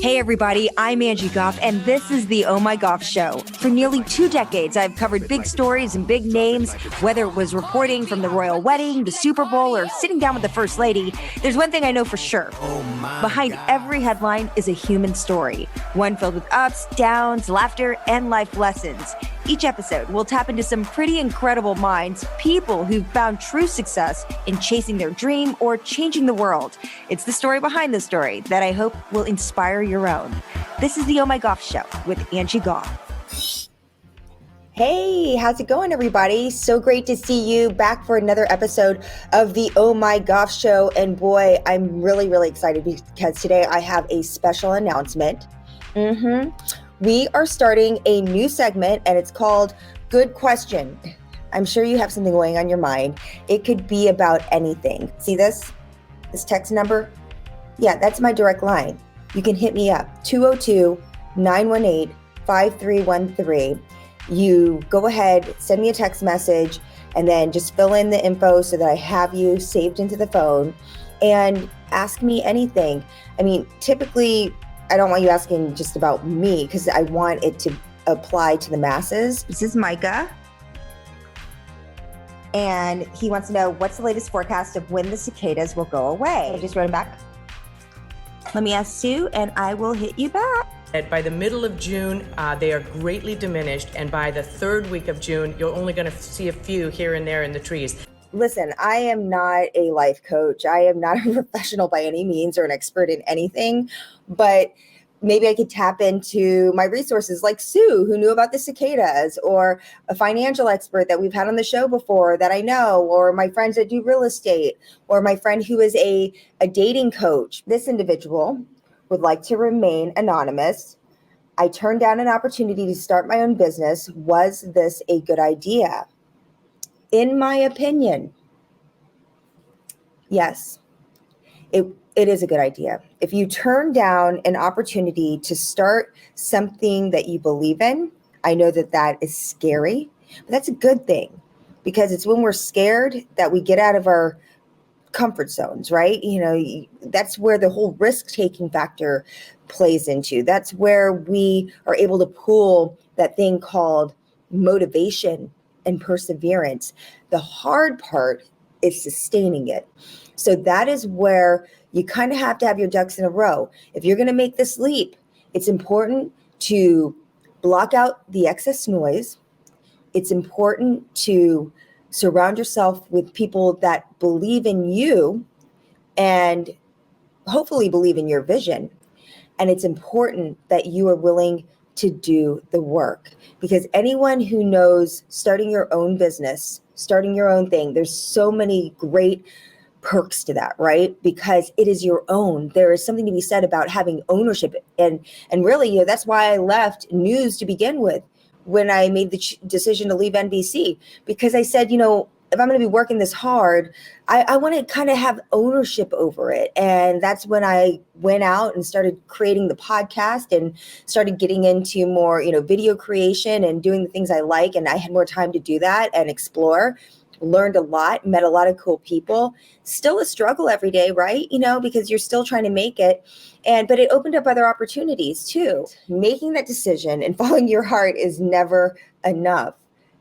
Hey everybody, I'm Angie Goff, and this is the Oh My Goff Show. For nearly 2 decades, I've covered big stories and big names, whether it was reporting from the royal wedding, the Super Bowl, or sitting down with the First Lady. There's one thing I know for sure. Behind every headline is a human story, one filled with ups, downs, laughter, and life lessons. Each episode, we'll tap into some pretty incredible minds, people who've found true success in chasing their dream or changing the world. It's the story behind the story that I hope will inspire your own. This is the Oh My Goff Show with Angie Goff. Hey, how's it going, everybody? So great to see you back for another episode of the Oh My Goff Show. And boy, I'm really excited because today I have a special announcement. We are starting a new segment, and it's called Good Question. I'm sure you have something going on your mind. It could be about anything. See this text number? Yeah, that's my direct line. You can hit me up, 202-918-5313. You go ahead, send me a text message, and then just fill in the info so that I have you saved into the phone, and ask me anything. I mean, typically, I don't want you asking just about me because I want it to apply to the masses. This is Micah. And he wants to know, what's the latest forecast of when the cicadas will go away? I just wrote him back. Let me ask Sue, and I will hit you back. By the middle of June, they are greatly diminished. And by the third week of June, you're only going to see a few here and there in the trees. Listen, I am not a life coach. I am not a professional by any means or an expert in anything, but maybe I could tap into my resources like Sue, who knew about the cicadas, or a financial expert that we've had on the show before that I know, or my friends that do real estate, or my friend who is a dating coach. This individual would like to remain anonymous. I turned down an opportunity to start my own business. Was this a good idea? In my opinion, yes, it is a good idea. If you turn down an opportunity to start something that you believe in, I know that is scary, but that's a good thing, because it's when we're scared that we get out of our comfort zones, right? You know, that's where the whole risk-taking factor plays into. That's where we are able to pull that thing called motivation and perseverance. The hard part is sustaining it. So that is where you kind of have to have your ducks in a row. If you're going to make this leap, it's important to block out the excess noise. It's important to surround yourself with people that believe in you and hopefully believe in your vision. And it's important that you are willing to do the work, because anyone who knows starting your own business, starting your own thing, there's so many great perks to that, right? Because it is your own. There is something to be said about having ownership. And really, you know, that's why I left news to begin with when I made the decision to leave NBC, because I said, you know, if I'm going to be working this hard, I want to kind of have ownership over it. And that's when I went out and started creating the podcast and started getting into more, you know, video creation and doing the things I like. And I had more time to do that and explore. Learned a lot, met a lot of cool people. Still a struggle every day, right? You know, because you're still trying to make it. But it opened up other opportunities too. Making that decision and following your heart is never enough.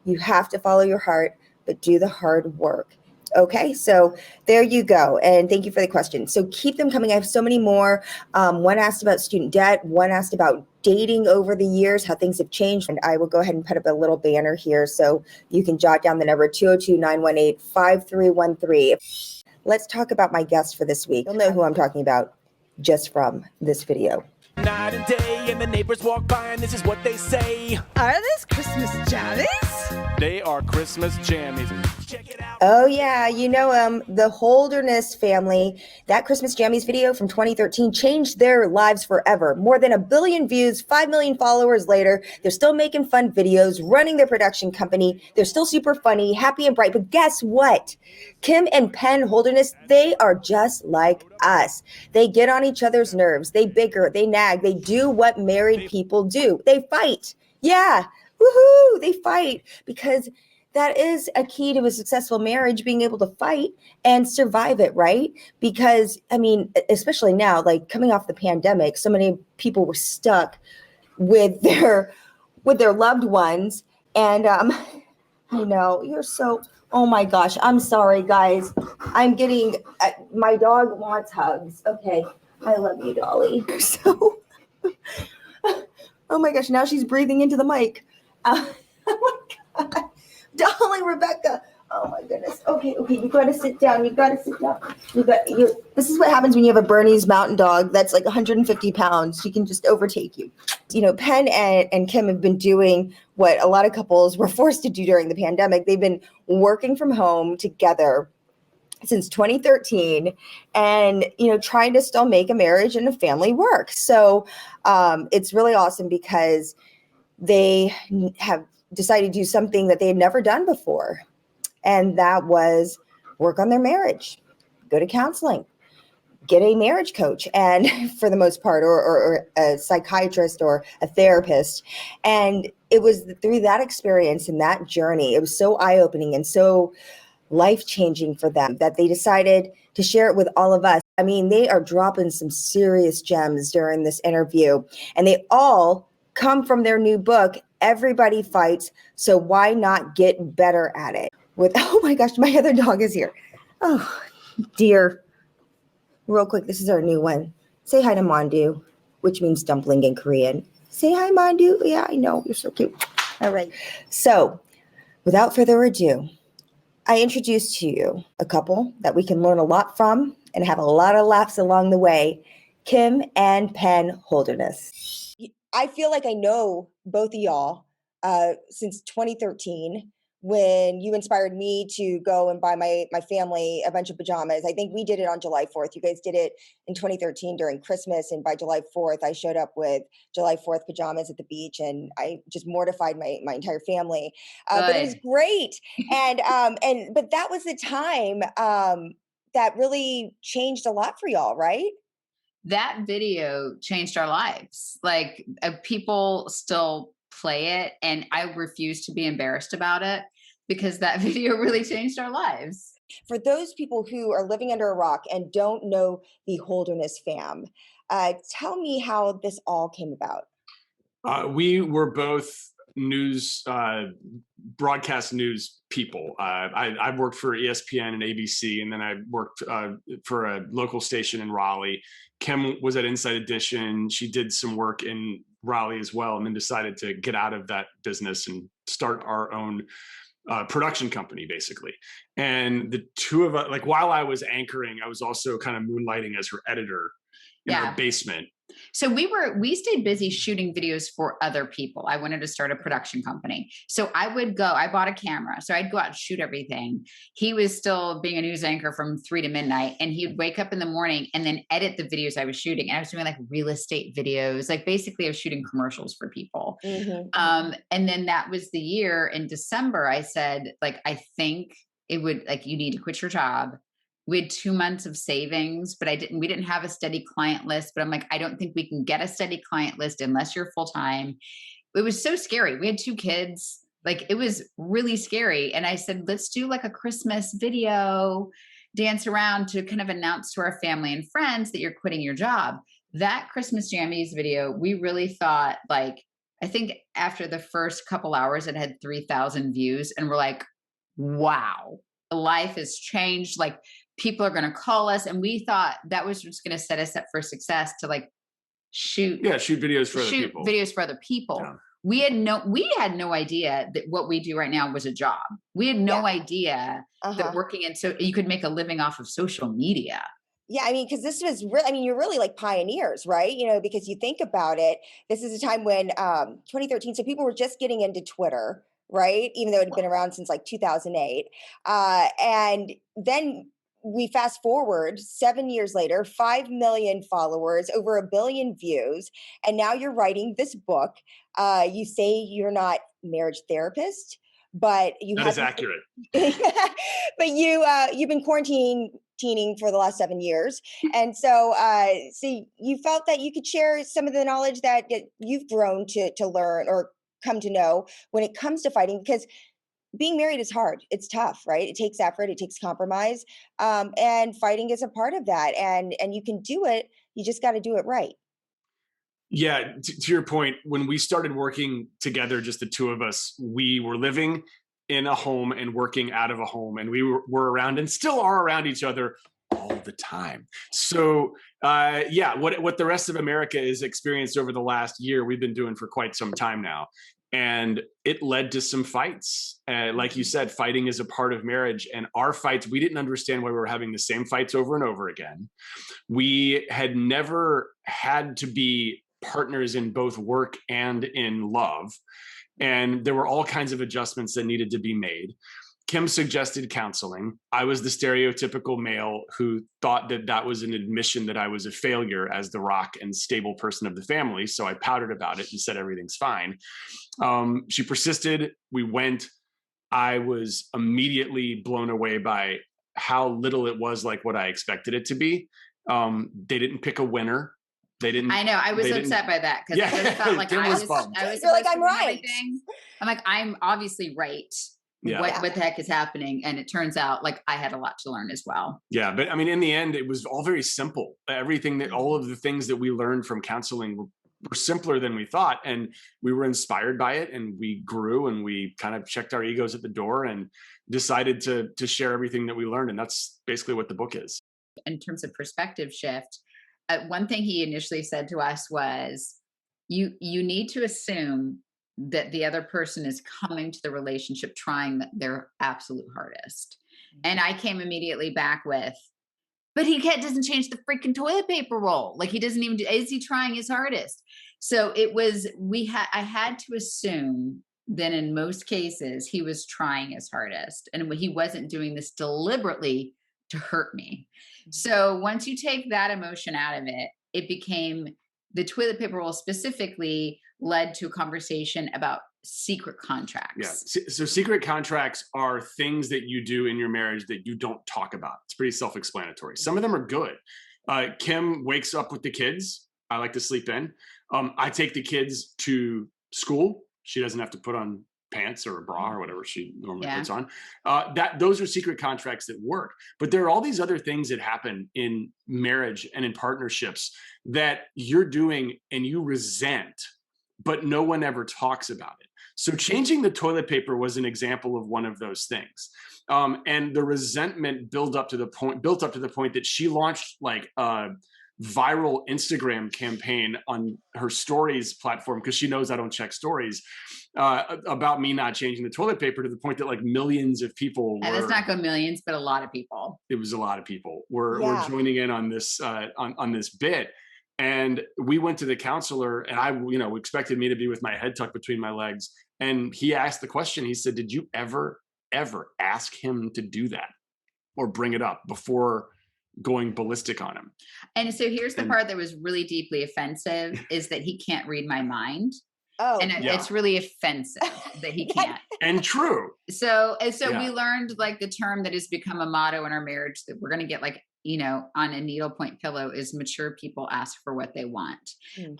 You have to follow your heart, but do the hard work. Okay, so there you go. And thank you for the question. So keep them coming. I have so many more. One asked about student debt. One asked about dating over the years, how things have changed. And I will go ahead and put up a little banner here so you can jot down the number 202-918-5313. Let's talk about my guest for this week. You'll know who I'm talking about just from this video. Night and day, and the neighbors walk by, and this is what they say. Are these Christmas jammies? They are Christmas jammies. Check it out. Oh yeah, you know the Holderness family. That Christmas Jammies video from 2013 changed their lives forever. More than 1 billion views, 5 million followers later, they're still making fun videos, running their production company. They're still super funny, happy and bright. But guess what? Kim and Penn Holderness, they are just like us. They get on each other's nerves. They bicker, they nag, they do what married people do. They fight. Yeah, woohoo, they fight because that is a key to a successful marriage, being able to fight and survive it, right? Because I mean, especially now, like coming off the pandemic, so many people were stuck with their loved ones. And I know you're so, oh my gosh, I'm sorry, guys. I'm getting, my dog wants hugs. Okay, I love you, Dolly. So, oh my gosh, now she's breathing into the mic. Oh my God. Dolly, Rebecca. Oh my goodness. Okay, you gotta sit down. This is what happens when you have a Bernese Mountain Dog that's like 150 pounds. She can just overtake you. You know, Penn and Kim have been doing what a lot of couples were forced to do during the pandemic. They've been working from home together since 2013 and, you know, trying to still make a marriage and a family work. So it's really awesome because they have decided to do something that they had never done before. And that was work on their marriage, go to counseling, get a marriage coach, and for the most part, or a psychiatrist or a therapist. And it was through that experience and that journey, it was so eye-opening and so life-changing for them that they decided to share it with all of us. I mean, they are dropping some serious gems during this interview, and they all come from their new book, Everybody Fights, so why not get better at it? Oh my gosh, my other dog is here. Oh, dear. Real quick, this is our new one. Say hi to Mandu, which means dumpling in Korean. Say hi, Mandu. Yeah, I know. You're so cute. All right. So, without further ado, I introduce to you a couple that we can learn a lot from and have a lot of laughs along the way, Kim and Penn Holderness. I feel like I know both of y'all since 2013 when you inspired me to go and buy my family a bunch of pajamas. I think we did it on July 4th. You guys did it in 2013 during Christmas. And by July 4th, I showed up with July 4th pajamas at the beach and I just mortified my entire family. But it was great. But that was the time that really changed a lot for y'all, right? That video changed our lives. Like people still play it and I refuse to be embarrassed about it because that video really changed our lives. For those people who are living under a rock and don't know the Holderness fam, tell me how this all came about. We were both news, broadcast news people. I worked for ESPN and ABC, and then I worked for a local station in Raleigh. Kim was at Inside Edition. She did some work in Raleigh as well, and then decided to get out of that business and start our own production company, basically. And the two of us, like while I was anchoring, I was also kind of moonlighting as her editor in her basement. So we stayed busy shooting videos for other people. I wanted to start a production company. So I bought a camera. So I'd go out and shoot everything. He was still being a news anchor from 3 to midnight. And he would wake up in the morning and then edit the videos I was shooting. And I was doing like real estate videos. Like basically I was shooting commercials for people. Mm-hmm. And then that was the year in December, I said, like, I think it would, like, you need to quit your job. We had 2 months of savings, but we didn't have a steady client list, but I'm like, I don't think we can get a steady client list unless you're full-time. It was so scary. We had 2 kids. Like, it was really scary. And I said, let's do like a Christmas video, dance around to kind of announce to our family and friends that you're quitting your job. That Christmas Jammies video, we really thought, like, I think after the first couple hours, it had 3,000 views and we're like, wow, life has changed. Like, people are going to call us. And we thought that was just going to set us up for success to like shoot videos for other people. Yeah. We had no idea that what we do right now was a job. We had no idea that working in, so you could make a living off of social media. Yeah, I mean, because this was really, I mean, you're really like pioneers, right? You know, because you think about it, this is a time when 2013, so people were just getting into Twitter, right? Even though it had been around since like 2008. And then we fast forward 7 years later, 5 million followers, over 1 billion views. And now you're writing this book. You say you're not a marriage therapist, but that is accurate. But you've been quarantining for the last 7 years. And so you felt that you could share some of the knowledge that you've grown to learn or come to know when it comes to fighting, because being married is hard. It's tough, right? It takes effort, it takes compromise. And fighting is a part of that. And you can do it. You just got to do it right. Yeah, to your point, when we started working together, just the two of us, we were living in a home and working out of a home, and we were around and still are around each other all the time. So yeah, what the rest of America has experienced over the last year, we've been doing for quite some time now. And it led to some fights. Like you said, fighting is a part of marriage. And our fights, we didn't understand why we were having the same fights over and over again. We had never had to be partners in both work and in love. And there were all kinds of adjustments that needed to be made. Kim suggested counseling. I was the stereotypical male who thought that that was an admission that I was a failure as the rock and stable person of the family. So I pouted about it and said everything's fine. She persisted. We went. I was immediately blown away by how little it was like what I expected it to be. They didn't pick a winner. They didn't. I know. I was upset by that because I just felt like I was You're like, I'm right. Everything. I'm like, I'm obviously right. Yeah. What the heck is happening? And it turns out like I had a lot to learn as well. Yeah. But I mean, in the end, it was all very simple. Everything that all of the things that we learned from counseling were simpler than we thought. And we were inspired by it, and we grew, and we kind of checked our egos at the door and decided to share everything that we learned. And that's basically what the book is. In terms of perspective shift, one thing he initially said to us was, you need to assume that the other person is coming to the relationship trying their absolute hardest. And I came immediately back with, but he doesn't change the freaking toilet paper roll. Like he doesn't even is he trying his hardest? So it was, I had to assume that in most cases he was trying his hardest, and he wasn't doing this deliberately to hurt me. So once you take that emotion out of it, it became the toilet paper roll specifically led to a conversation about secret contracts. Yeah. So secret contracts are things that you do in your marriage that you don't talk about. It's pretty self-explanatory. Some of them are good. Kim wakes up with the kids. I like to sleep in. I take the kids to school. She doesn't have to put on pants or a bra or whatever she normally puts on. Those are secret contracts that work. But there are all these other things that happen in marriage and in partnerships that you're doing and you resent, but no one ever talks about it. So changing the toilet paper was an example of one of those things. And the resentment built up to the point that she launched like a viral Instagram campaign on her stories platform, because she knows I don't check stories, about me not changing the toilet paper, to the point that like millions of people were, let's not go millions, but a lot of people. It was a lot of people were joining in on this on this bit. And we went to the counselor, and I, expected me to be with my head tucked between my legs. And he asked the question. He said, "Did you ever ask him to do that or bring it up before going ballistic on him?" And so here's the part that was really deeply offensive is that he can't read my mind. Oh, and it's really offensive that he can't. And true. So we learned like the term that has become a motto in our marriage that we're going to get like, on a needlepoint pillow is mature people ask for what they want.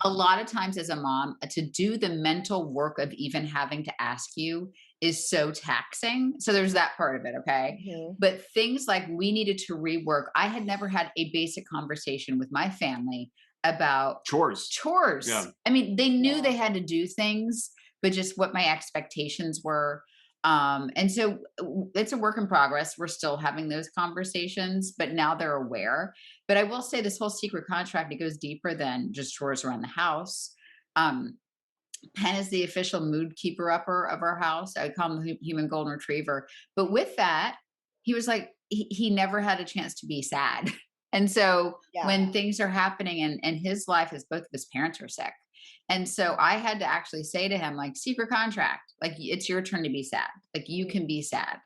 A lot of times as a mom, to do the mental work of even having to ask you is so taxing. So there's that part of it. Okay. But things like we needed to rework. I had never had a basic conversation with my family about chores. Yeah. I mean, they knew they had to do things, but just what my expectations were. And so it's a work in progress. We're still having those conversations, but now they're aware. But I will say this whole secret contract, it goes deeper than just chores around the house. Penn is the official mood keeper-upper of our house. I call him the human golden retriever. But with that, he was like, he never had a chance to be sad. And so when things are happening in his life, as both of his parents are sick. And so I had to actually say to him, like, secret contract, like it's your turn to be sad. Like you can be sad.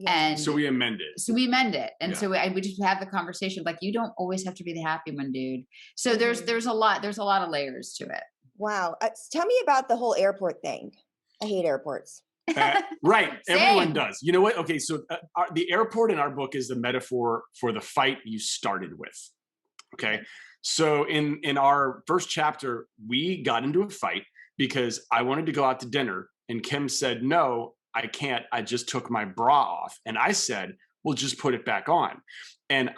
And so we amend it. And so we just have the conversation, like, you don't always have to be the happy one, dude. So there's a lot of layers to it. Wow. Tell me about the whole airport thing. I hate airports. Right. Everyone does. You know what? Okay. So the airport in our book is the metaphor for the fight you started with. Okay. So in our first chapter, we got into a fight because I wanted to go out to dinner and Kim said no. I can't. I just took my bra off. And I said, well, just put it back on. And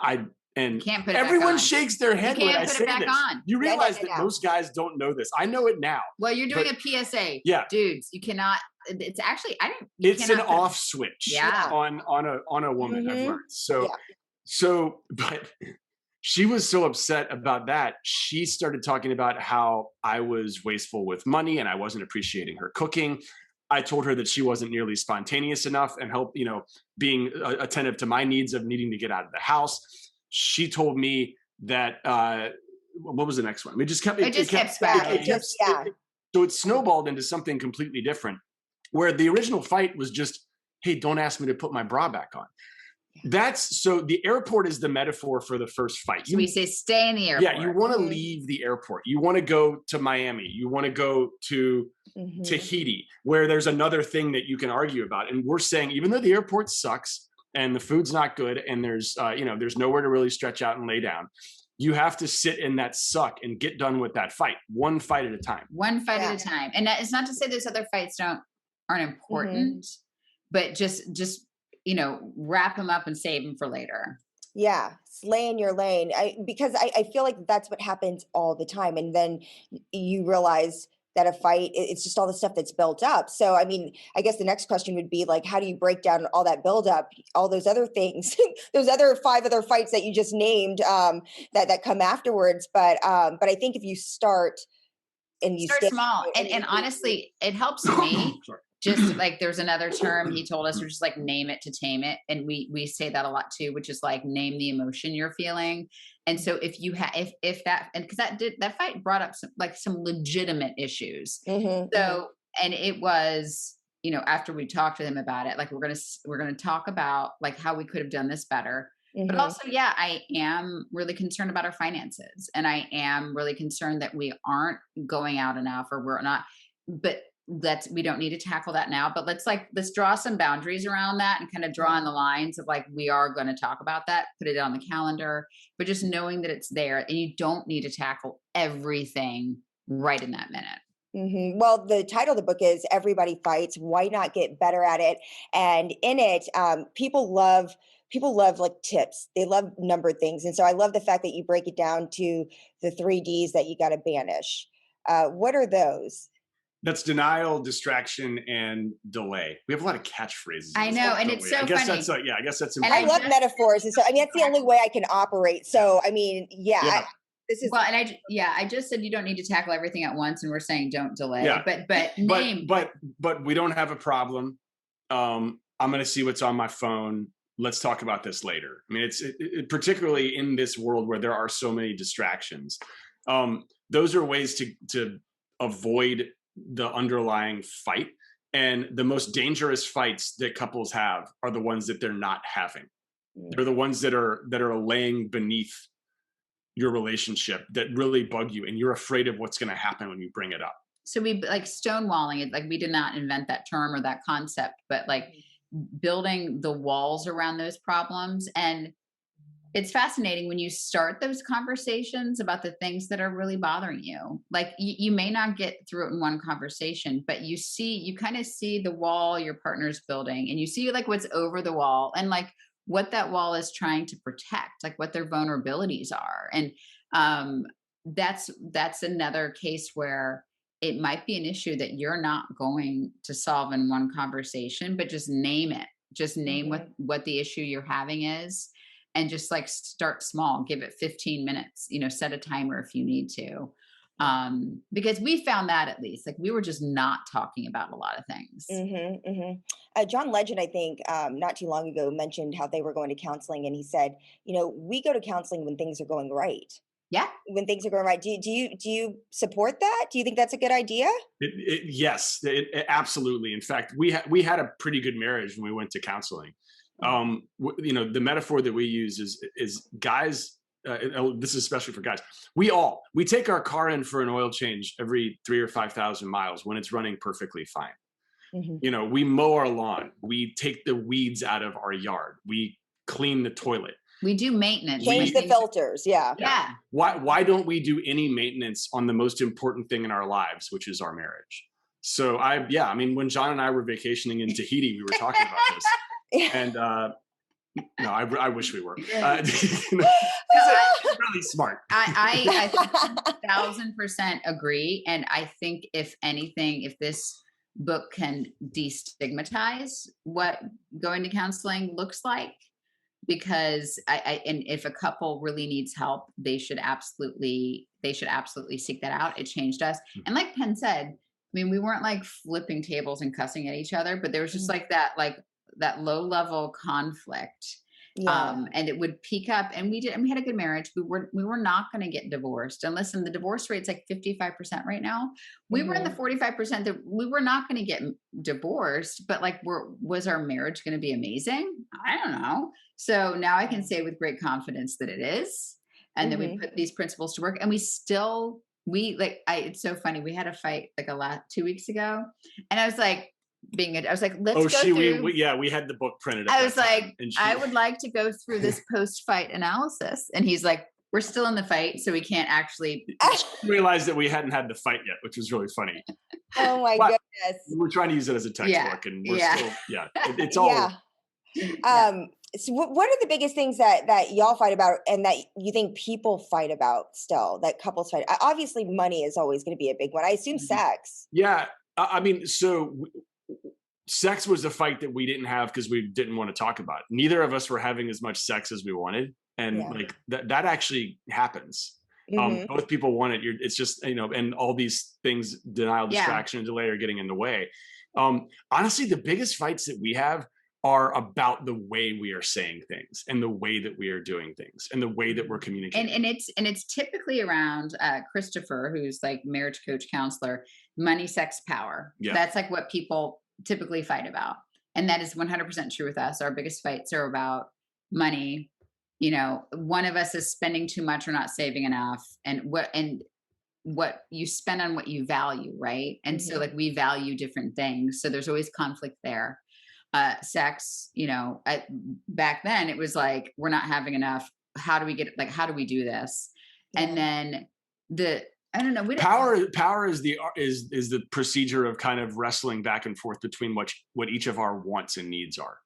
Can't put it everyone back on. shakes their head You when can't I put say it back this. on. You realize that No. most guys don't know this. I know it now. Well, you're doing But- a PSA. Yeah. Dudes, you cannot, it's actually, It's an cannot put- off switch Yeah. on a woman, I've learned. Yeah. But she was so upset about that. She started talking about how I was wasteful with money and I wasn't appreciating her cooking. I told her that she wasn't nearly spontaneous enough and being attentive to my needs of needing to get out of the house. She told me that, what was the next one? It just kept spiraling. So it snowballed into something completely different, where the original fight was just, hey, don't ask me to put my bra back on. So the airport is the metaphor for the first fight. So we say stay in the airport. Yeah, you want to leave the airport. You want to go to Miami. You want to go to Tahiti, where there's another thing that you can argue about. And we're saying, even though the airport sucks and the food's not good and there's there's nowhere to really stretch out and lay down, you have to sit in that suck and get done with that fight, one fight at a time. One fight at a time. And it's not to say those other fights aren't important, but just wrap them up and save them for later. Yeah, slay in your lane. Because I feel like that's what happens all the time. And then you realize that a fight, it's just all the stuff that's built up. So, I mean, I guess the next question would be like, how do you break down all that buildup, all those other things, those other 5 other fights that you just named that come afterwards. But I think if you start and you start small, and honestly, it helps me. Just like there's another term he told us, which is like name it to tame it. And we say that a lot too, which is like name the emotion you're feeling. And so if you have, if that, and cause that fight brought up some legitimate issues. So, and it was, after we talked to him about it, like, we're going to talk about like how we could have done this better. But also, I am really concerned about our finances, and I am really concerned that we aren't going out enough, or we're not, but we don't need to tackle that now, but let's draw some boundaries around that and kind of draw on the lines of like, we are going to talk about that, put it on the calendar, but just knowing that it's there and you don't need to tackle everything right in that minute. Well, the title of the book is Everybody Fights. Why not get better at it? And in it, people love like tips. They love numbered things. And so I love the fact that you break it down to the 3 Ds that you got to banish. What are those? That's denial, distraction, and delay. We have a lot of catchphrases. I know, and it's so funny. I guess that's important. I love metaphors, and so that's the only way I can operate. So I mean, this is well, and I just said you don't need to tackle everything at once, and we're saying don't delay. Yeah. But we don't have a problem. I'm going to see what's on my phone. Let's talk about this later. I mean, it's particularly in this world where there are so many distractions. Those are ways to avoid the underlying fight. And the most dangerous fights that couples have are the ones that they're not having. They're the ones that are laying beneath your relationship that really bug you, and you're afraid of what's going to happen when you bring it up. So we like stonewalling it. Like, we did not invent that term or that concept, but like building the walls around those problems. And it's fascinating when you start those conversations about the things that are really bothering you. Like, you may not get through it in one conversation, but you kind of see the wall your partner's building, and you see like what's over the wall and like what that wall is trying to protect, like what their vulnerabilities are. And that's another case where it might be an issue that you're not going to solve in one conversation, but just name it. Just name what the issue you're having is. And just like start small, give it 15 minutes, set a timer if you need to. Because we found that, at least, like, we were just not talking about a lot of things. John Legend, I think, not too long ago, mentioned how they were going to counseling, and he said, we go to counseling when things are going right. Yeah. When things are going right. Do you support that? Do you think that's a good idea? Yes, absolutely. In fact, we had a pretty good marriage when we went to counseling. The metaphor that we use is guys, this is especially for guys. We take our car in for an oil change every 3,000 or 5,000 miles when it's running perfectly fine. We mow our lawn. We take the weeds out of our yard. We clean the toilet. We do maintenance. Change the filters. Yeah. Why don't we do any maintenance on the most important thing in our lives, which is our marriage? So I mean, when John and I were vacationing in Tahiti, we were talking about this, and no, I wish we were. He's really smart. I 1,000% agree. And I think if anything, if this book can destigmatize what going to counseling looks like, because and if a couple really needs help, they should absolutely seek that out. It changed us. And like Penn said, I mean, we weren't like flipping tables and cussing at each other, but there was just like that low level conflict. Yeah. And it would peak up, and we had a good marriage. We were not going to get divorced. And listen, the divorce rate's like 55% right now. We were in the 45% that we were not going to get divorced, but like, was our marriage going to be amazing? I don't know. So now I can say with great confidence that it is. And then we put these principles to work, and it's so funny. We had a fight like 2 weeks ago, and I was like, let's go through. We had the book printed. I was like, I would like to go through this post-fight analysis. And he's like, we're still in the fight, so we can't actually realize that we hadn't had the fight yet, which was really funny. Oh my goodness. We're trying to use it as a textbook, and we're still, it's all. Yeah. So what are the biggest things that y'all fight about, and that you think people fight about still, that couples fight? Obviously, money is always going to be a big one. I assume sex. Yeah. I mean, so sex was a fight that we didn't have because we didn't want to talk about it. Neither of us were having as much sex as we wanted. And like that actually happens. Both people want it. It's just, and all these things, denial, distraction, and delay, are getting in the way. Honestly, the biggest fights that we have are about the way we are saying things, and the way that we are doing things, and the way that we're communicating. And it's typically around Christopher, who's like marriage coach, counselor, money, sex, power. Yeah. That's like what people typically fight about. And that is 100% true with us. Our biggest fights are about money. One of us is spending too much or not saving enough, and what you spend on what you value. Right. And so like we value different things. So there's always conflict there. Sex, back then it was like, we're not having enough. How do we get it? Like, how do we do this? Yeah. And then I don't know. Power is the procedure of kind of wrestling back and forth between what each of our wants and needs are.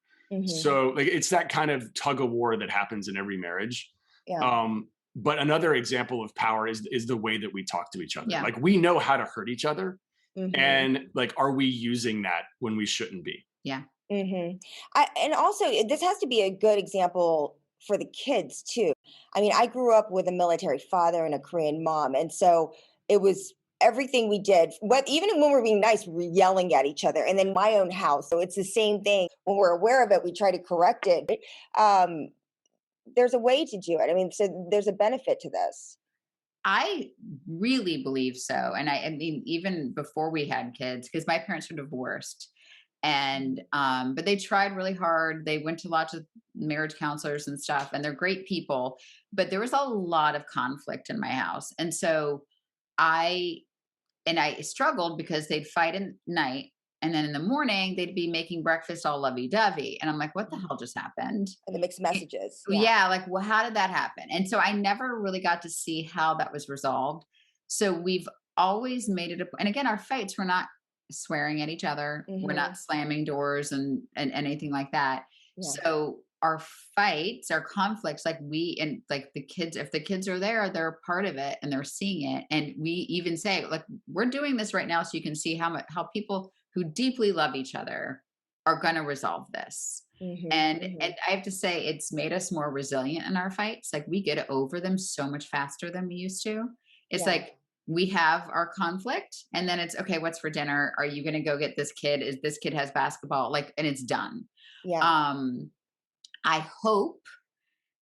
So like, it's that kind of tug of war that happens in every marriage. Yeah. But another example of power is the way that we talk to each other. Yeah. Like, we know how to hurt each other, and like, are we using that when we shouldn't be? Yeah. And also, this has to be a good example for the kids too. I mean, I grew up with a military father and a Korean mom, and so it was everything we did. But even when we're being nice, we're yelling at each other. And then my own house, so it's the same thing. When we're aware of it, we try to correct it. There's a way to do it. I mean, so there's a benefit to this. I really believe so. And I mean, even before we had kids, because my parents were divorced. And, but they tried really hard. They went to lots of marriage counselors and stuff, and they're great people, but there was a lot of conflict in my house. And so I struggled because they'd fight at night, and then in the morning they'd be making breakfast all lovey-dovey. And I'm like, what the hell just happened? And the mixed messages. Yeah. Like, well, how did that happen? And so I never really got to see how that was resolved. So we've always made it and again, our fights were not swearing at each other. We're not slamming doors and anything like that. Yeah. So our fights, our conflicts, like the kids, if the kids are there, they're a part of it and they're seeing it. And we even say, like, we're doing this right now so you can see how people who deeply love each other are going to resolve this. And I have to say, it's made us more resilient in our fights. Like, we get over them so much faster than we used to. It's like, we have our conflict, and then it's okay. What's for dinner? Are you going to go get this kid? Is this kid has basketball? Like, and it's done. Yeah. I hope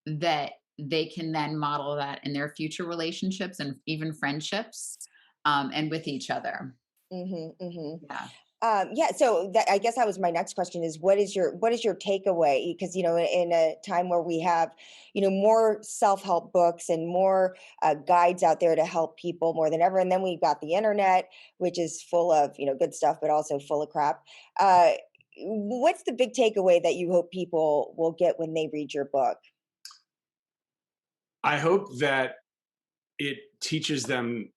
that they can then model that in their future relationships and even friendships, and with each other. Yeah. So I guess that was my next question: is what is your takeaway? Because in a time where we have more self-help books and more guides out there to help people more than ever, and then we've got the internet, which is full of good stuff, but also full of crap. What's the big takeaway that you hope people will get when they read your book? I hope that it teaches them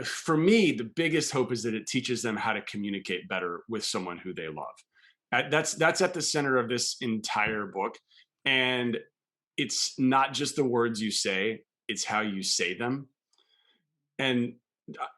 for me, the biggest hope is that it teaches them how to communicate better with someone who they love. That's at the center of this entire book. And it's not just the words you say, it's how you say them. And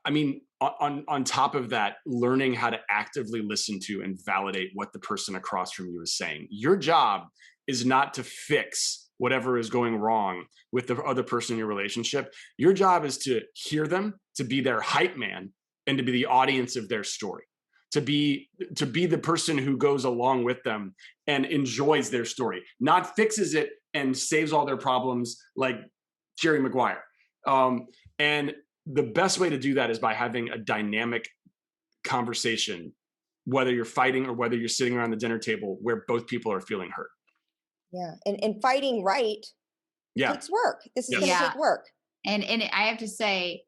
I mean, on top of that, learning how to actively listen to and validate what the person across from you is saying. Your job is not to fix whatever is going wrong with the other person in your relationship. Your job is to hear them, to be their hype man, and to be the audience of their story. To be the person who goes along with them and enjoys their story, not fixes it and saves all their problems like Jerry Maguire. And the best way to do that is by having a dynamic conversation, whether you're fighting or whether you're sitting around the dinner table where both people are feeling hurt. Yeah. And fighting right takes work. This is going to take work. And I have to say,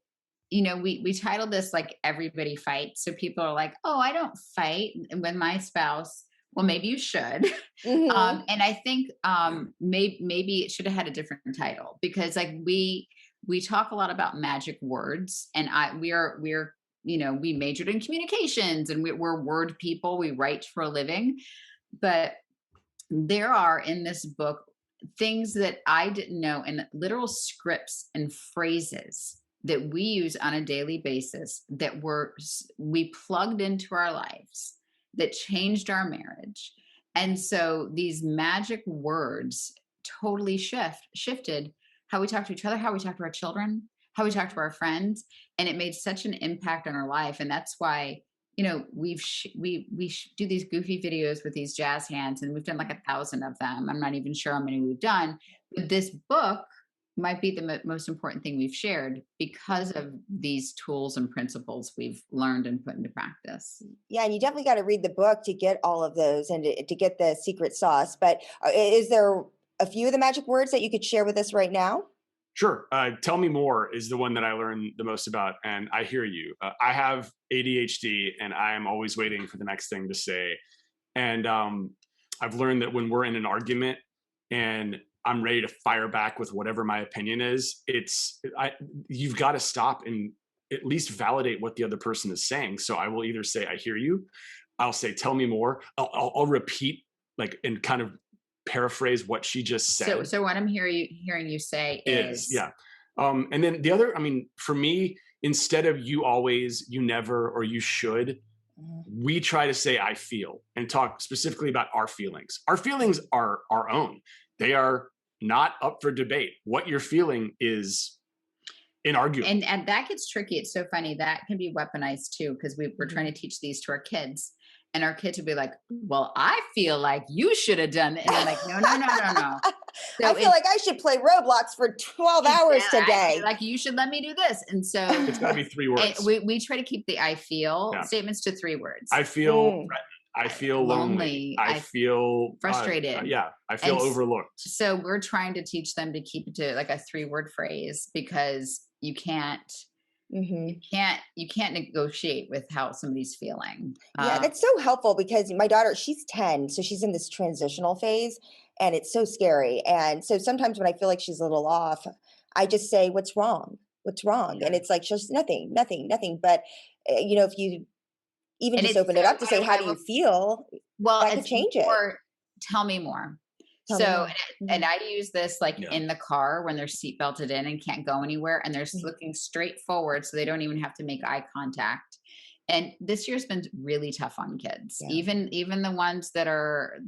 you know, we titled this like Everybody Fights. So people are like, oh, I don't fight with my spouse. Well, maybe you should. Mm-hmm. And I think maybe it should have had a different title, because like we talk a lot about magic words, and we're you know, we majored in communications, and we're word people. We write for a living, but there are in this book things that I didn't know, and literal scripts and phrases that we use on a daily basis that we plugged into our lives that changed our marriage. And so these magic words totally shifted how we talk to each other, how we talk to our children, how we talk to our friends. And it made such an impact on our life. And that's why, you know, we do these goofy videos with these jazz hands, and we've done like 1,000 of them. I'm not even sure how many we've done. But this book might be the most important thing we've shared because of these tools and principles we've learned and put into practice. Yeah. And you definitely got to read the book to get all of those and to get the secret sauce. But is there a few of the magic words that you could share with us right now? Sure. Tell me more is the one that I learned the most about. And I hear you. I have ADHD, and I am always waiting for the next thing to say. And I've learned that when we're in an argument and I'm ready to fire back with whatever my opinion is, you've got to stop and at least validate what the other person is saying. So I will either say, I hear you. I'll say, tell me more. I'll repeat and kind of paraphrase what she just said. So what I'm hearing you say is and then the other, I mean, for me, instead of you always, you never, or you should, we try to say I feel, and talk specifically about our feelings. Our feelings are our own. They are not up for debate. What you're feeling is inarguable. And that gets tricky. It's so funny. That can be weaponized too, because we're trying to teach these to our kids. And our kids would be like, well, I feel like you should have done it. And I'm like, no. So I feel like I should play Roblox for 12 hours today. Like, you should let me do this. And so it's got to be 3 words. We try to keep the I feel statements to 3 words. I feel threatened. I feel lonely. I feel frustrated. I feel overlooked. So we're trying to teach them to keep it to like a 3-word phrase, because you can't negotiate with how somebody's feeling. Yeah, that's so helpful, because my daughter, she's 10, so she's in this transitional phase, and it's so scary. And so sometimes when I feel like she's a little off, I just say, what's wrong? What's wrong? And it's like, just nothing. But, you know, if you even just open it up to say, how do you feel? Well, that could change it. Tell me more. And I use this in the car when they're seat belted in and can't go anywhere, and they're looking straight forward, so they don't even have to make eye contact. And this year's been really tough on kids, even the ones that are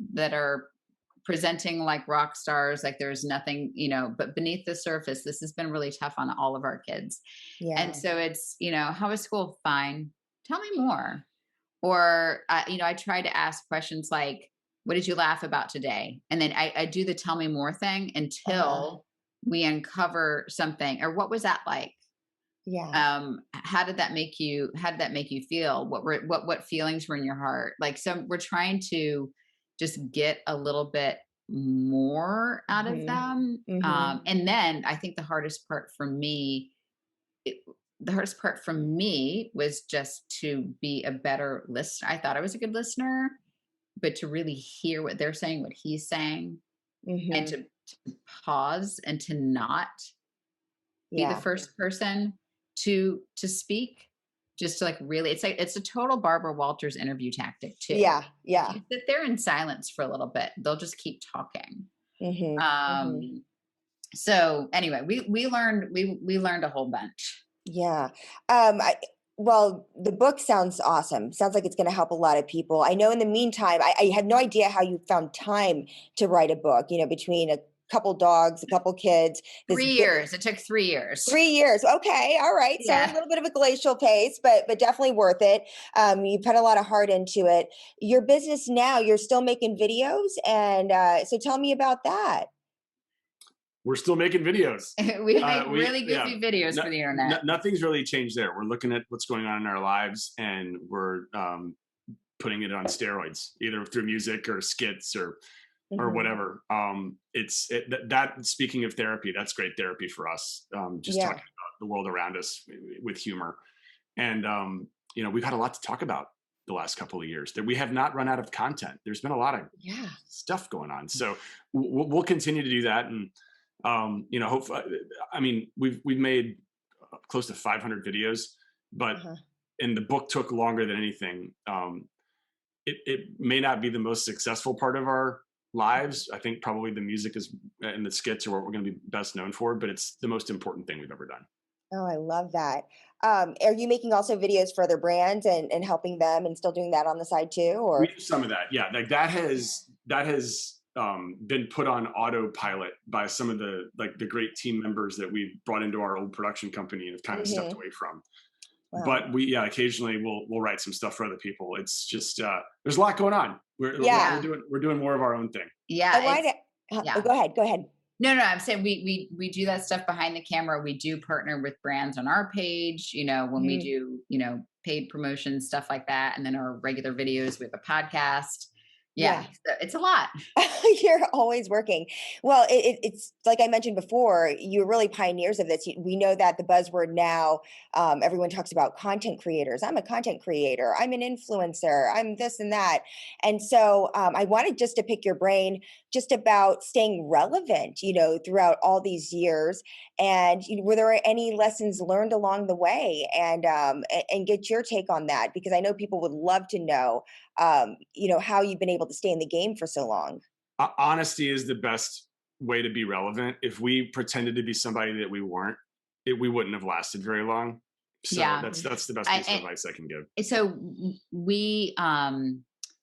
presenting like rock stars, like there's nothing, you know, but beneath the surface, this has been really tough on all of our kids. Yeah. And so it's, you know, how was school? Fine. Tell me more. Or, you know, I try to ask questions like, what did you laugh about today? And then I do the tell me more thing until we uncover something. Or what was that like? Yeah. How did that make you feel? What feelings were in your heart? Like, so we're trying to just get a little bit more out of them. And then I think the hardest part for me was just to be a better listener. I thought I was a good listener, but to really hear what they're saying, what he's saying, and to pause and to not be the first person to speak, just to like really, it's a total Barbara Walters interview tactic too. Yeah. Yeah. If you sit there in silence for a little bit, they'll just keep talking. So anyway, we learned a whole bunch. Yeah. Well, the book sounds awesome. Sounds like it's going to help a lot of people. I know in the meantime, I had no idea how you found time to write a book, between a couple dogs, a couple kids. 3 years. It took 3 years. 3 years. Okay. All right. So a little bit of a glacial pace, but definitely worth it. You put a lot of heart into it. Your business now, you're still making videos. And so tell me about that. We're still making videos. We make really goofy videos for the internet. Nothing's really changed there. We're looking at what's going on in our lives, and we're putting it on steroids, either through music or skits or whatever. That speaking of therapy, that's great therapy for us. Just talking about the world around us with humor. And, we've had a lot to talk about the last couple of years that we have not run out of content. There's been a lot of stuff going on. So we'll continue to do that. And, hopefully, we've made close to 500 videos, but and the book took longer than anything. It may not be the most successful part of our lives. I think probably the music and the skits are what we're going to be best known for, but it's the most important thing we've ever done. Oh, I love that. Are you making also videos for other brands and helping them and still doing that on the side too? Or we do some of that. Yeah. Like that has been put on autopilot by some of the great team members that we've brought into our old production company and have kind of stepped away from. Wow. But we occasionally we'll write some stuff for other people. It's just there's a lot going on. We're doing more of our own thing. Yeah. Go ahead. No, I'm saying we do that stuff behind the camera. We do partner with brands on our page, when we do, paid promotions, stuff like that. And then our regular videos with a podcast. Yeah. So it's a lot. You're always working. Well, it's like I mentioned before, you're really pioneers of this. We know that the buzzword now, everyone talks about content creators. I'm a content creator. I'm an influencer. I'm this and that. And so I wanted just to pick your brain just about staying relevant, throughout all these years. And were there any lessons learned along the way? And get your take on that, because I know people would love to know, how you've been able to stay in the game for so long. Honesty is the best way to be relevant. If we pretended to be somebody that we weren't, we wouldn't have lasted very long. So that's the best piece of advice I can give. So we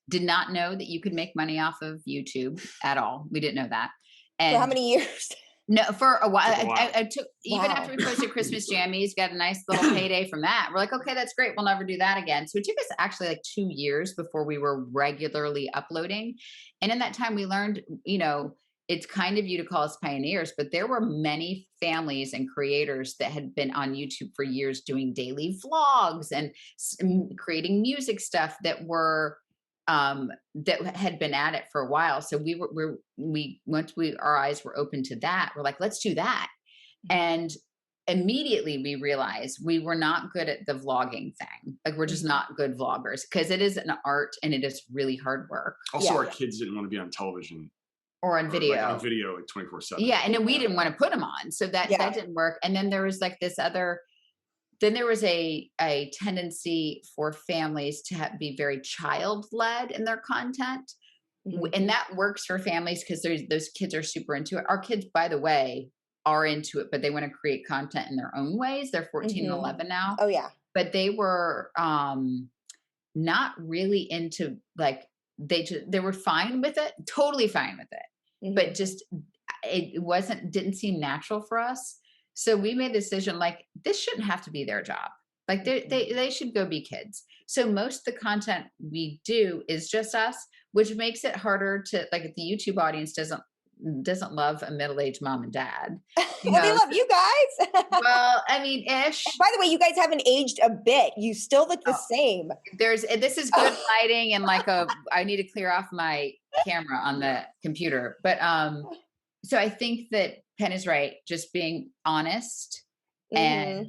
did not know that you could make money off of YouTube at all. We didn't know that. And for how many years? No, for a while. I took even after we posted Christmas Jammies, got a nice little payday from that. We're like, okay, that's great. We'll never do that again. So it took us actually like 2 years before we were regularly uploading. And in that time we learned, it's kind of you to call us pioneers, but there were many families and creators that had been on YouTube for years doing daily vlogs and creating music stuff that were that had been at it for a while. So once our eyes were open to that, we're like, let's do that. And immediately we realized we were not good at the vlogging thing. Like we're just not good vloggers, because it is an art and it is really hard work. Also, our kids didn't want to be on television or on video, like 24/7. Yeah. And then we didn't want to put them on. So that didn't work. And then there was like then there was a tendency for families to be very child-led in their content. And that works for families because those kids are super into it. Our kids, by the way, are into it, but they want to create content in their own ways. They're 14 and 11 now. Oh yeah. But they were not really into they were fine with it, totally fine with it. But just didn't seem natural for us. So we made the decision, like, this shouldn't have to be their job. Like they should go be kids. So most of the content we do is just us, which makes it harder to, like, the YouTube audience doesn't love a middle-aged mom and dad. Well, they love you guys. Well, I mean, ish. By the way, you guys haven't aged a bit. You still look the same. This is good lighting and I need to clear off my camera on the computer. But so I think that Penn is right. Just being honest and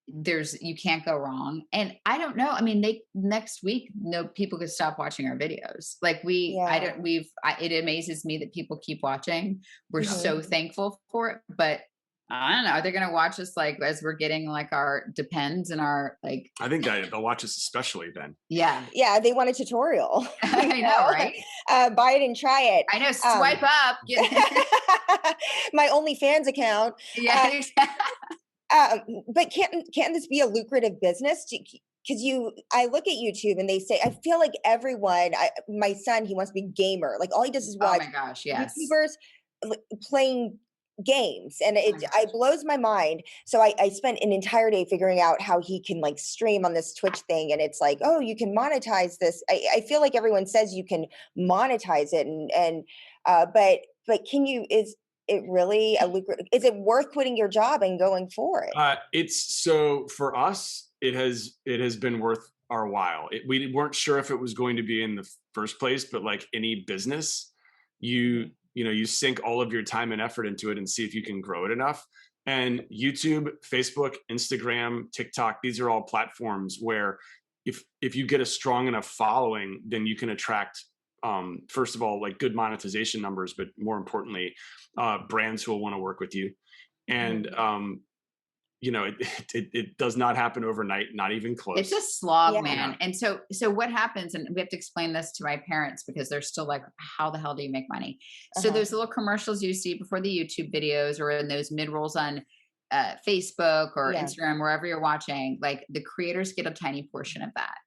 you can't go wrong. And I don't know. I mean, next week, people could stop watching our videos. Like it amazes me that people keep watching. We're so thankful for it, but I don't know. Are they going to watch us like as we're getting like our depends and our like? I think that they'll watch us especially then. Yeah. Yeah, they want a tutorial. I know, right? Buy it and try it. I know. Swipe up. My OnlyFans account. Yeah. But can't this be a lucrative business? Because I look at YouTube and they say, I feel like everyone, my son, he wants to be a gamer. Like all he does is Oh watch my gosh. Yes. YouTubers playing games, and Oh my it blows my mind. So I spent an entire day figuring out how he can like stream on this Twitch thing, and it's like, oh, you can monetize this. I feel like everyone says you can monetize it, but can you? Is it really a lucrative? Is it worth quitting your job and going for it? It's so for us, it has been worth our while. We weren't sure if it was going to be in the first place, but like any business, you sink all of your time and effort into it and see if you can grow it enough. And YouTube, Facebook, Instagram, TikTok, these are all platforms where if you get a strong enough following, then you can attract, first of all, like good monetization numbers, but more importantly, brands who will want to work with you. And, it does not happen overnight, not even close. It's a slog, Yeah. man. And so what happens, and we have to explain this to my parents because they're still like, how the hell do you make money? So those little commercials you see before the YouTube videos or in those mid rolls on Facebook or Instagram, wherever you're watching, like the creators get a tiny portion of that.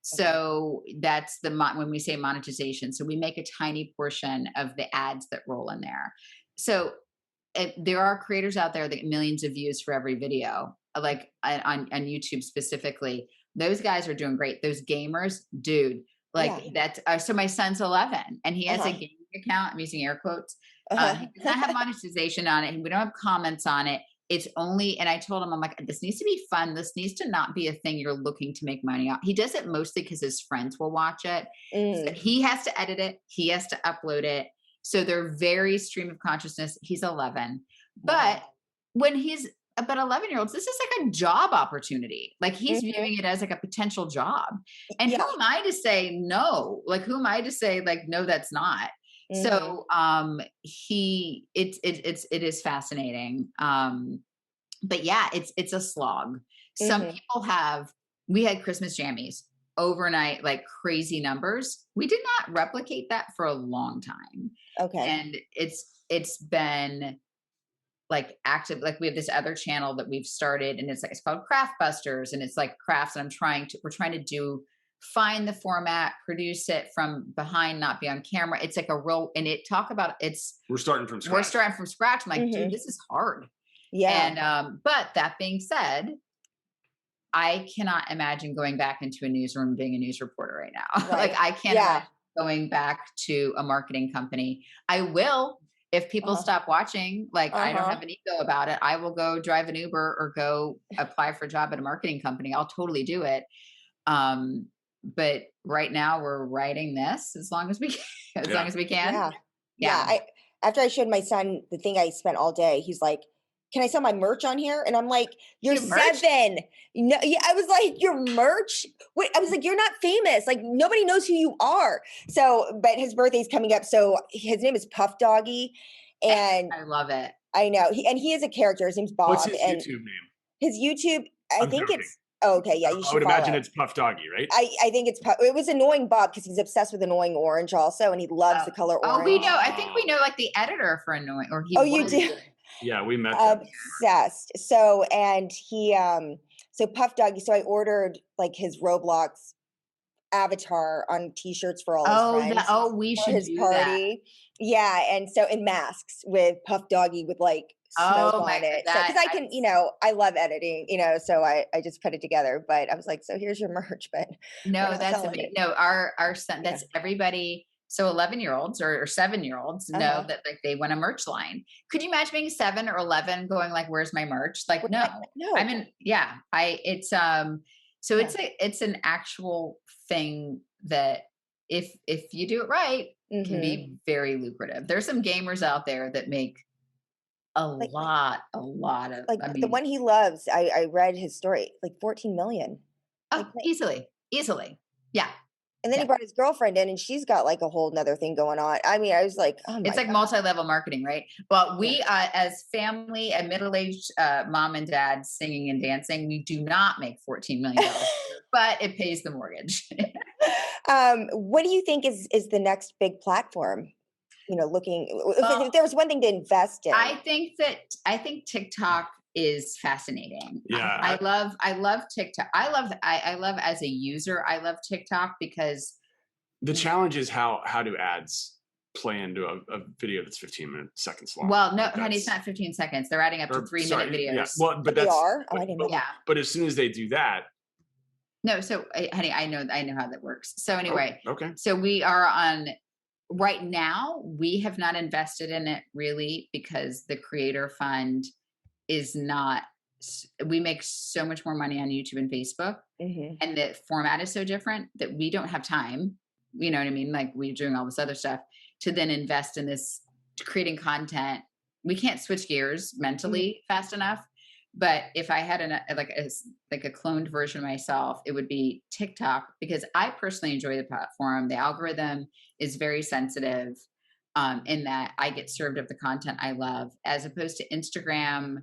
So that's when we say monetization. So we make a tiny portion of the ads that roll in there. So there are creators out there that get millions of views for every video, like on YouTube specifically. Those guys are doing great. Those gamers, dude, that's so my son's 11 and he has a gaming account. I'm using air quotes. He does not have monetization on it. And we don't have comments on it. It's only, and I told him, I'm like, this needs to be fun. This needs to not be a thing you're looking to make money on. He does it mostly because his friends will watch it. So he has to edit it. He has to upload it. So they're very stream of consciousness. He's 11, but when he's about 11-year-olds, this is like a job opportunity. Like he's viewing it as like a potential job. And who am I to say no? Like, who am I to say like, no, that's not. So, it is fascinating. But yeah, it's a slog. Some people we had Christmas jammies overnight, like crazy numbers. We did not replicate that for a long time. Okay. And it's been like active. Like we have this other channel that we've started and it's called Craft Busters, and it's like crafts. And we're trying to find the format, produce it from behind, not be on camera. It's like we're starting from scratch. I'm like, dude, this is hard. Yeah. And, but that being said, I cannot imagine going back into a newsroom being a news reporter right now. Right. Like I can't imagine going back to a marketing company. I will, if people stop watching, like I don't have an ego about it. I will go drive an Uber or go apply for a job at a marketing company. I'll totally do it. But right now we're writing this as long as we can. Yeah. After I showed my son the thing I spent all day, he's like, can I sell my merch on here? And I'm like, you're 7. No, yeah, I was like, your merch? Wait, I was like, you're not famous. Like nobody knows who you are. So, but his birthday's coming up. So his name is Puff Doggy. And I love it. I know. He is a character. His name's Bob. What's his YouTube name? His YouTube, I think it's, oh, okay. Yeah. You should I would imagine it's Puff Doggy, right? I think it's, it was Annoying Bob because he's obsessed with Annoying Orange also. And he loves the color orange. Oh, we know. I think we know like the editor for Annoying, or he you do? Yeah, we met them. Obsessed. So, and he, so Puff Doggy, so I ordered like his Roblox avatar on t-shirts for all his friends. We should his do party. That. Yeah. And so in masks with Puff Doggy with like smoke on it. So, cause I can, I love editing, so I just put it together, but I was like, so here's your merch, but no, that's amazing. No, our son, that's everybody. So 11-year-olds or 7-year-olds know that like they want a merch line. Could you imagine being 7 or 11 going like, where's my merch? Like, no. I mean, it's an actual thing that if you do it right, can be very lucrative. There's some gamers out there that make a lot of like, the one he loves, I read his story, like 14 million. Oh, easily. Yeah. And then he brought his girlfriend in and she's got like a whole nother thing going on. I mean, I was like, oh my It's like God. multi-level marketing, right? Well, we, as family, a middle-aged mom and dad singing and dancing, we do not make $14 million, but it pays the mortgage. What do you think is the next big platform? You know, looking, if there was one thing to invest in. I think TikTok is fascinating. Yeah. I love TikTok. I love as a user, I love TikTok because the challenge is how do ads play into a video that's 15 seconds long? well, no, Like, honey, it's not 15 seconds. They're adding up to 3-minute videos. Yeah. Well, but They that's are? Oh, I didn't know. Yeah. But as soon as they do that, No, so honey, I know how that works. So anyway, okay. so we are on right now. We have not invested in it really because the creator fund is not. We make so much more money on YouTube and Facebook, and the format is so different that we don't have time. You know what I mean? Like we're doing all this other stuff to then invest in this creating content. We can't switch gears mentally fast enough. But if I had a cloned version of myself, it would be TikTok because I personally enjoy the platform. The algorithm is very sensitive in that I get served up the content I love, as opposed to Instagram.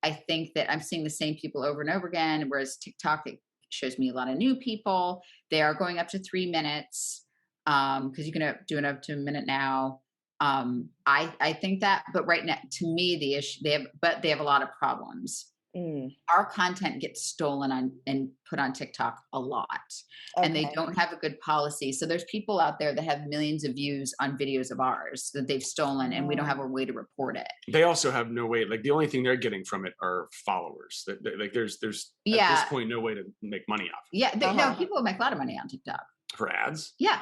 I think that I'm seeing the same people over and over again, whereas TikTok, it shows me a lot of new people. They are going up to 3 minutes because you can do it up to a minute now. I think that, but right now, to me, the issue they have a lot of problems. Our content gets stolen and put on TikTok a lot, and they don't have a good policy. So there's people out there that have millions of views on videos of ours that they've stolen, and we don't have a way to report it. They also have no way. Like the only thing they're getting from it are followers. Like there's at this point no way to make money off. Yeah, no, people make a lot of money on TikTok For ads. Yeah,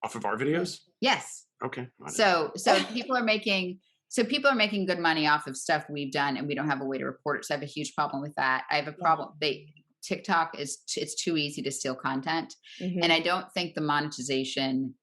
Off of our videos. yes. Okay. So people are making good money off of stuff we've done, and we don't have a way to report it. So I have a huge problem with that. I have a problem. TikTok it's too easy to steal content, and I don't think the monetization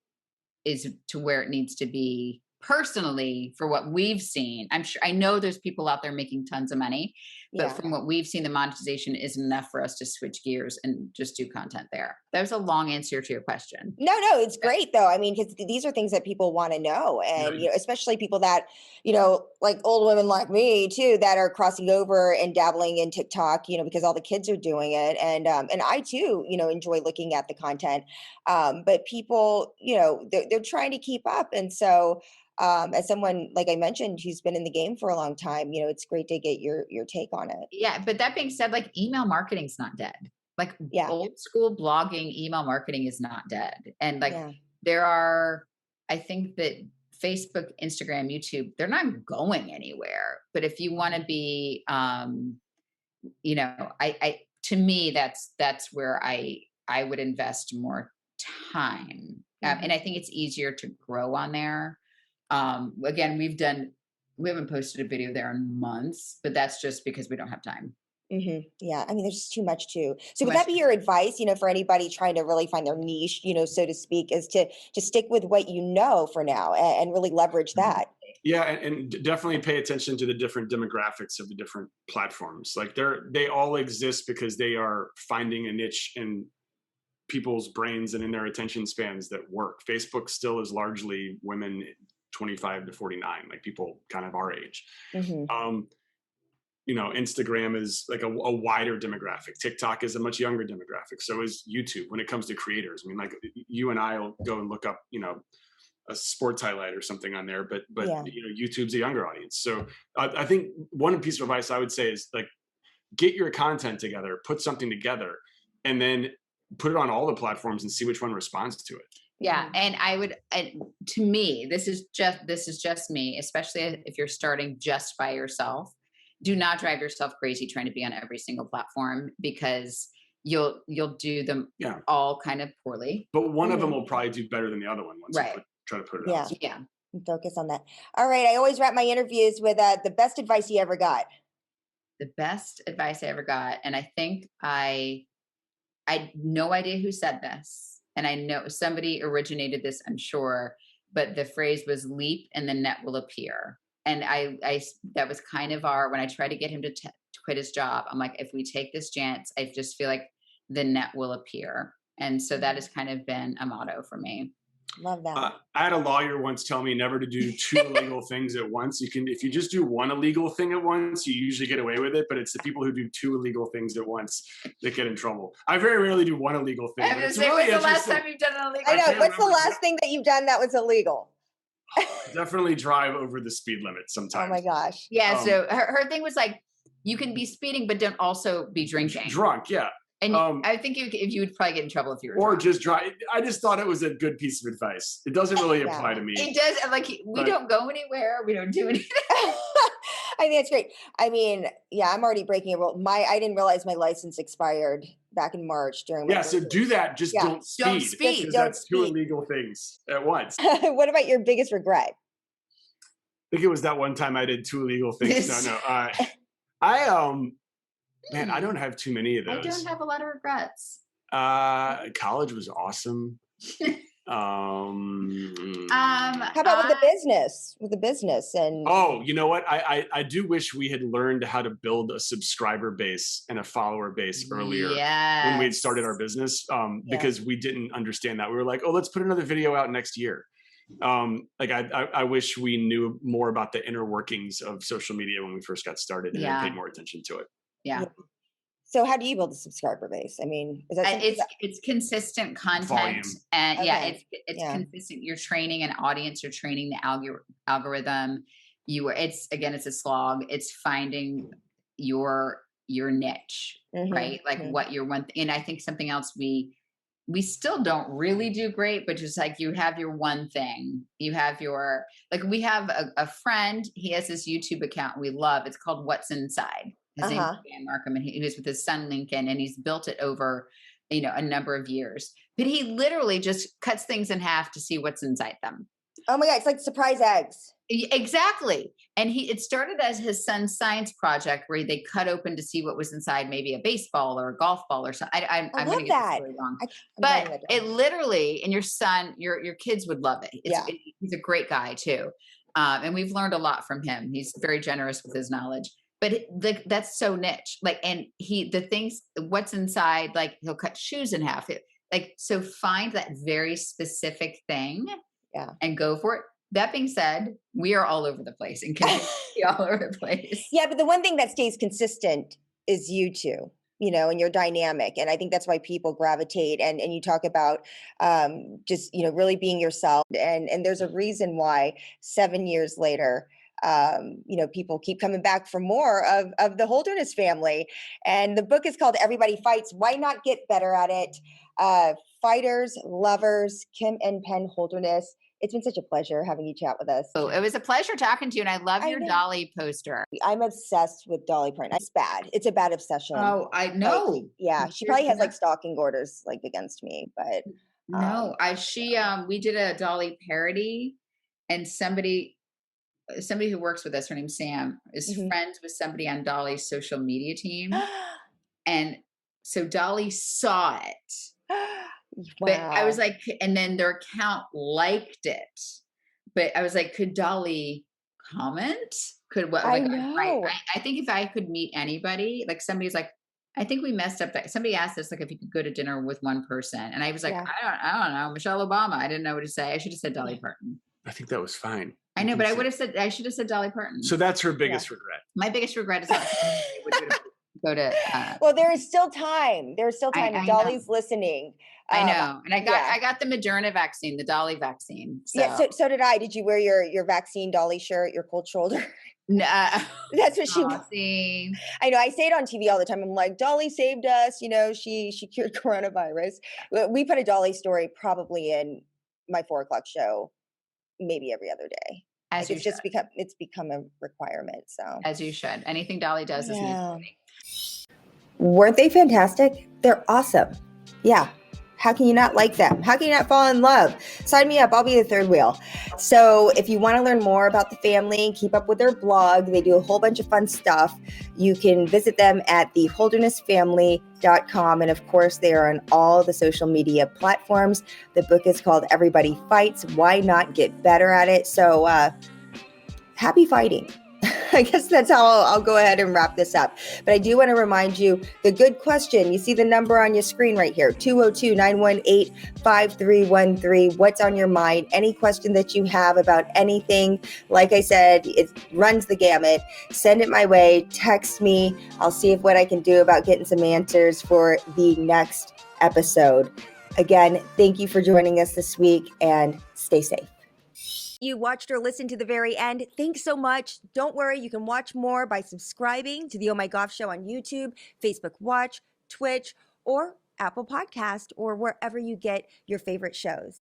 is to where it needs to be. Personally, for what we've seen, I know there's people out there making tons of money, but from what we've seen, the monetization isn't enough for us to switch gears and just do content there. That was a long answer to your question. No, it's great though. I mean, because these are things that people want to know, and you know, especially people that, you know, like old women like me too, that are crossing over and dabbling in TikTok, you know, because all the kids are doing it, and I too, you know, enjoy looking at the content. But people, you know, they're trying to keep up, and so. As someone, like I mentioned, who's been in the game for a long time, you know, it's great to get your take on it. Yeah. But that being said, like email marketing's not dead. Like old school blogging, email marketing is not dead. And like there are, I think that Facebook, Instagram, YouTube, they're not going anywhere. But if you want to be, you know, to me, that's where I would invest more time. And I think it's easier to grow on there. Again, we haven't posted a video there in months, but that's just because we don't have time. Yeah. I mean, there's just too much too. So would that be your advice, you know, for anybody trying to really find their niche, you know, so to speak, is to stick with what you know for now and really leverage that? Yeah. And definitely pay attention to the different demographics of the different platforms. Like they all exist because they are finding a niche in people's brains and in their attention spans that work. Facebook still is largely women 25 to 49, like people kind of our age. You know, Instagram is like a wider demographic. TikTok is a much younger demographic. So is YouTube when it comes to creators. I mean, like you and I will go and look up, you know, a sports highlight or something on there, but you know, YouTube's a younger audience. So I think one piece of advice I would say is like, get your content together, put something together, and then put it on all the platforms and see which one responds to it. Yeah. And to me, this is just me, especially if you're starting just by yourself, do not drive yourself crazy trying to be on every single platform because you'll do them all kind of poorly. But one of them will probably do better than the other one once you try to put it out. Yeah. Focus on that. All right. I always wrap my interviews with the best advice you ever got. The best advice I ever got. And I think I had no idea who said this. And I know somebody originated this, I'm sure, but the phrase was leap and the net will appear. And I that was kind of when I tried to get him to quit his job, I'm like, if we take this chance, I just feel like the net will appear. And so that has kind of been a motto for me. Love that. I had a lawyer once tell me never to do two illegal things at once. If you just do one illegal thing at once, you usually get away with it. But it's the people who do two illegal things at once that get in trouble. I very rarely do one illegal thing. I was going to say, when's the last time you've done an illegal? I know. What's the last thing that you've done that was illegal? Definitely drive over the speed limit sometimes. Oh my gosh. Yeah. So her thing was like, you can be speeding, but don't also be drinking. Drunk, yeah. And I think if you would probably get in trouble if you were or drunk. just drive. I just thought it was a good piece of advice. It doesn't really apply to me. It does. Like we don't go anywhere. We don't do anything. I think that's great. I mean, yeah, I'm already breaking a rule. I didn't realize my license expired back in March during my So do that. Just don't speed. Don't speed. Because Don't that's two speed. illegal things at once. What about your biggest regret? I think it was that one time I did two illegal things. Man, I don't have too many of those. I don't have a lot of regrets. College was awesome. How about with the business? With the business and oh, you know what? I do wish we had learned how to build a subscriber base and a follower base earlier when we had started our business. Because we didn't understand that. We were like, oh, let's put another video out next year. I wish we knew more about the inner workings of social media when we first got started and paid more attention to it. Yeah. So how do you build a subscriber base? I mean, is that it's consistent content Volume. and Okay. it's consistent. You're training an audience, you're training the algorithm. It's a slog. It's finding your niche, right? Like what your one and I think something else we still don't really do great, but just like you have your one thing, you have your, like we have a friend, he has this YouTube account we love. It's called What's Inside. His name is Dan Markham, and he was with his son, Lincoln, and he's built it over, a number of years, but he literally just cuts things in half to see what's inside them. Oh my God. It's like surprise eggs. Exactly. And it started as his son's science project where they cut open to see what was inside, maybe a baseball or a golf ball or something. I'm going to get the story wrong, but it literally, and your son, your kids would love it. He's a great guy too. And we've learned a lot from him. He's very generous with his knowledge, but that's so niche. Like, and the things, what's inside, like he'll cut shoes in half. So find that very specific thing and go for it. That being said, we are all over the place and can be all over the place. Yeah, but the one thing that stays consistent is you two, and your dynamic. And I think that's why people gravitate. And you talk about just, really being yourself. And there's a reason why 7 years later, people keep coming back for more of the Holderness family. And the book is called Everybody Fights. Why not get better at it? Fighters, lovers, Kim and Penn Holderness. It's been such a pleasure having you chat with us. Oh, it was a pleasure talking to you. And I love your Dolly poster. I'm obsessed with Dolly Parton. It's bad. It's a bad obsession. Oh, I know. She probably has like stalking orders like against me, but no, we did a Dolly parody, and somebody who works with us, her name's Sam, is friends with somebody on Dolly's social media team. And so Dolly saw it. Wow. But I was like, and then their account liked it. But I was like, could Dolly comment? I know. I think if I could meet anybody, like somebody's like, I think we messed up that. Somebody asked us like if you could go to dinner with one person. And I was like, I don't know, Michelle Obama. I didn't know what to say. I should have said Dolly Parton. I think that was fine. I know, but I should have said Dolly Parton. So that's her biggest regret. My biggest regret is not go to. Well, there is still time. There's still time. I Dolly's listening. I know, and I got the Moderna vaccine, the Dolly vaccine. So. Yeah, so did I. Did you wear your vaccine Dolly shirt, your cold shoulder? No, that's what she. I know. I say it on TV all the time. I'm like, Dolly saved us. She cured coronavirus. We put a Dolly story probably in my 4 o'clock show, maybe every other day. It's become a requirement. So as you should. Anything Dolly does is new. Weren't they fantastic? They're awesome. Yeah. How can you not like them? How can you not fall in love? Sign me up. I'll be the third wheel. So if you want to learn more about the family, keep up with their blog. They do a whole bunch of fun stuff. You can visit them at theholdernessfamily.com. And of course, they are on all the social media platforms. The book is called Everybody Fights. Why not get better at it? So happy fighting. I guess that's how I'll go ahead and wrap this up. But I do want to remind you the good question. You see the number on your screen right here, 202-918-5313. What's on your mind? Any question that you have about anything, like I said, it runs the gamut. Send it my way. Text me. I'll see what I can do about getting some answers for the next episode. Again, thank you for joining us this week and stay safe. You watched or listened to the very end. Thanks so much. Don't worry, you can watch more by subscribing to the Oh My Goff Show on YouTube, Facebook Watch, Twitch, or Apple Podcast, or wherever you get your favorite shows.